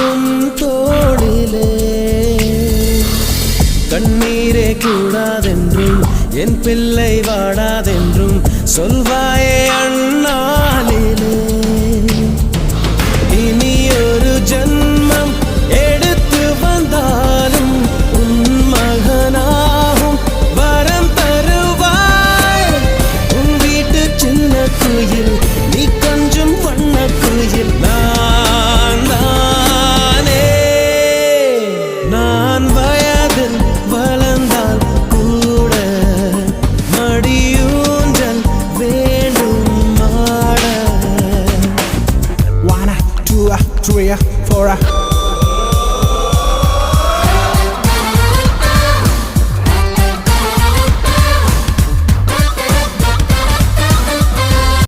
உன் தோளிலே கண்ணீரே கூடாதென்றும் என் பிள்ளை வாடாதென்றும் சொல்வாயே அண்ணாளிலே இனி ஒரு ஜன்மம் எடுத்து வந்தாலும் உன் மகனாகும் வரம் தருவாய் உன் வீட்டு சின்ன குயில் நீ கொஞ்சம் வண்ண குயில் நான் தானே நான் வயதில் வளர்ந்தால் கூட மடியூஞ்சல் வேண்டும் ஆட 1 2 3 4